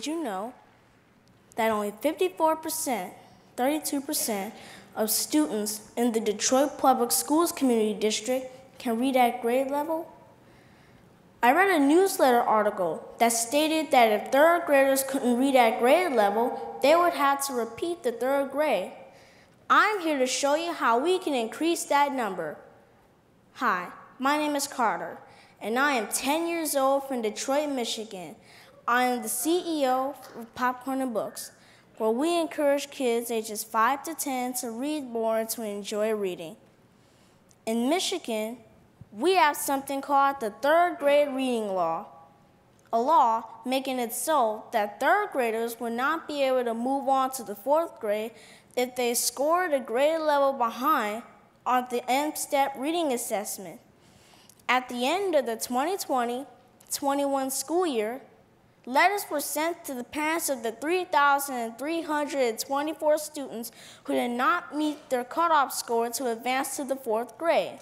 Did you know that only 32% of students in the Detroit Public Schools Community District can read at grade level? I read a newsletter article that stated that if third graders couldn't read at grade level, they would have to repeat the third grade. I'm here to show you how we can increase that number. Hi, my name is Karter, and I am 10 years old from Detroit, Michigan. I am the CEO of Popcorn and Books, where we encourage kids ages 5 to 10 to read more and to enjoy reading. In Michigan, we have something called the third grade reading law, a law making it so that third graders will not be able to move on to the fourth grade if they scored a grade level behind on the M-STEP reading assessment. At the end of the 2020-21 school year, letters were sent to the parents of the 3,324 students who did not meet their cutoff score to advance to the fourth grade.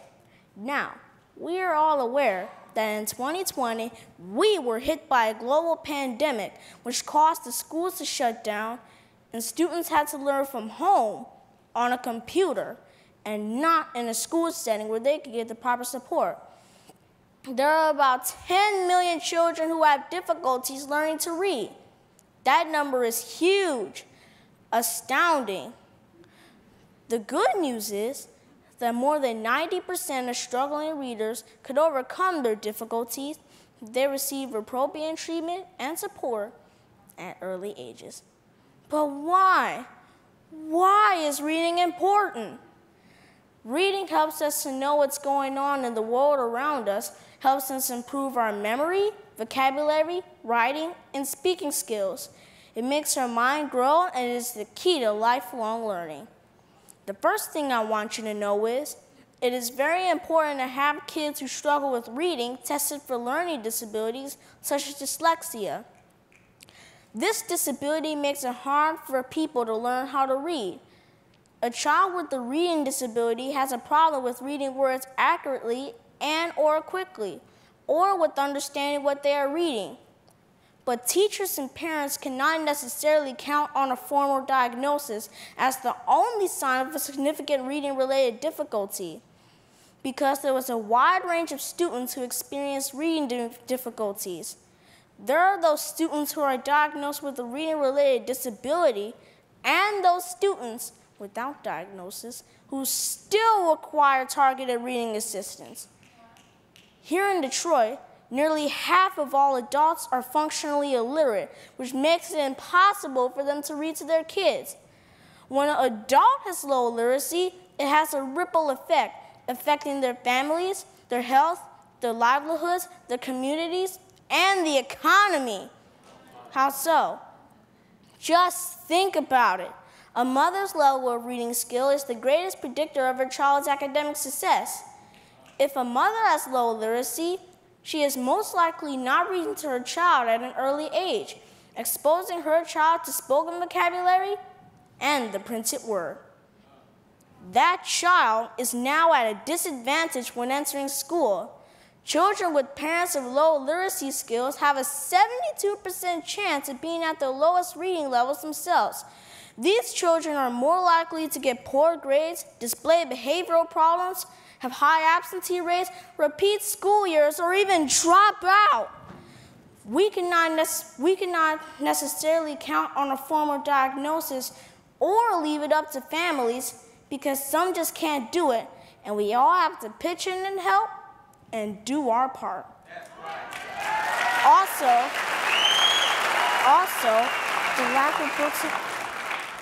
Now, we are all aware that in 2020, we were hit by a global pandemic which caused the schools to shut down, and students had to learn from home on a computer and not in a school setting where they could get the proper support. There are about 10 million children who have difficulties learning to read. That number is huge, astounding. The good news is that more than 90% of struggling readers could overcome their difficulties if they receive appropriate treatment and support at early ages. But why? Why is reading important? Reading helps us to know what's going on in the world around us, helps us improve our memory, vocabulary, writing, and speaking skills. It makes our mind grow and is the key to lifelong learning. The first thing I want you to know is, it is very important to have kids who struggle with reading tested for learning disabilities such as dyslexia. This disability makes it hard for people to learn how to read. A child with a reading disability has a problem with reading words accurately and/or quickly, or with understanding what they are reading. But teachers and parents cannot necessarily count on a formal diagnosis as the only sign of a significant reading-related difficulty, because there was a wide range of students who experience reading difficulties. There are those students who are diagnosed with a reading-related disability and those students without diagnosis who still require targeted reading assistance. Here in Detroit, nearly half of all adults are functionally illiterate, which makes it impossible for them to read to their kids. When an adult has low literacy, it has a ripple effect, affecting their families, their health, their livelihoods, their communities, and the economy. How so? Just think about it. A mother's level of reading skill is the greatest predictor of her child's academic success. If a mother has low literacy, she is most likely not reading to her child at an early age, exposing her child to spoken vocabulary and the printed word. That child is now at a disadvantage when entering school. Children with parents of low literacy skills have a 72% chance of being at the lowest reading levels themselves. These children are more likely to get poor grades, display behavioral problems, have high absentee rates, repeat school years, or even drop out. We cannot necessarily count on a formal diagnosis or leave it up to families because some just can't do it, and we all have to pitch in and help and do our part.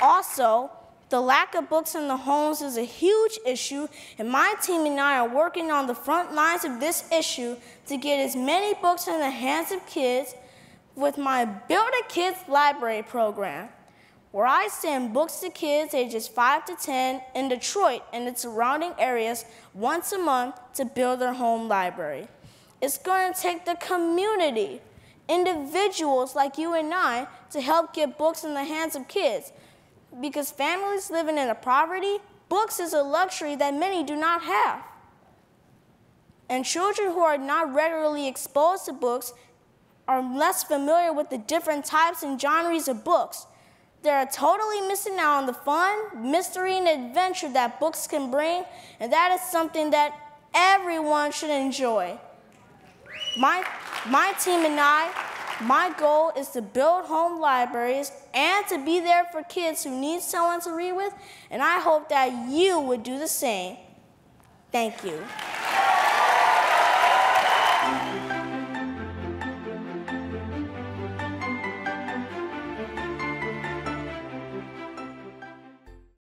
Also, the lack of books in the homes is a huge issue, and my team and I are working on the front lines of this issue to get as many books in the hands of kids with my Build a Kids Library program, where I send books to kids ages 5 to 10 in Detroit and its surrounding areas once a month to build their home library. It's going to take the community, individuals like you and I, to help get books in the hands of kids. Because families living in poverty, books is a luxury that many do not have. And children who are not regularly exposed to books are less familiar with the different types and genres of books. They're totally missing out on the fun, mystery, and adventure that books can bring, and that is something that everyone should enjoy. My team and my goal is to build home libraries and to be there for kids who need someone to read with, and I hope that you would do the same. Thank you.